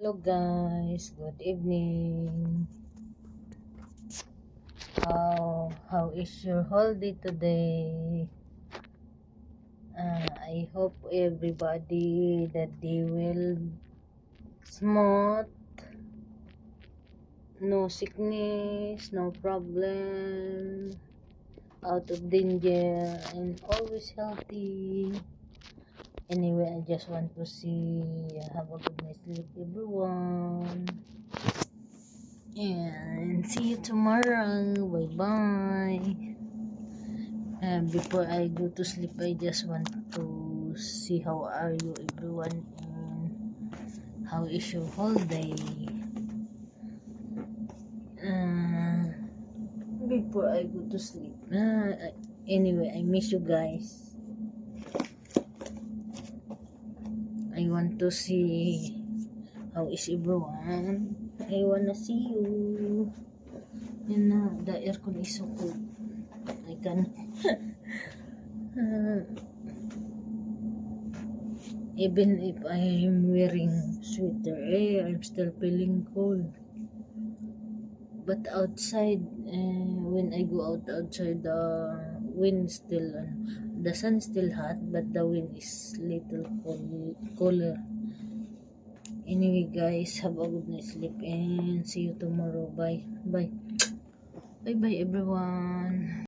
Hello guys, good evening. How is your holiday today? I hope everybody that they will smooth, no sickness, no problem, out of danger, and always healthy. Anyway, I just want to see have a good night's sleep, everyone. And see you tomorrow. Bye bye. Before I go to sleep, I just want to see how are you everyone and how is your holiday. Before I go to sleep. Anyway, I miss you guys. I want to see how is everyone. I wanna see you. And the aircon is so cold. I can even if I am wearing sweater, I'm still feeling cold. But outside, when I go outside, the wind still, the sun still hot, but the wind is little cooler. Anyway, guys, have a good night's sleep and see you tomorrow. Bye, bye, bye, bye, everyone.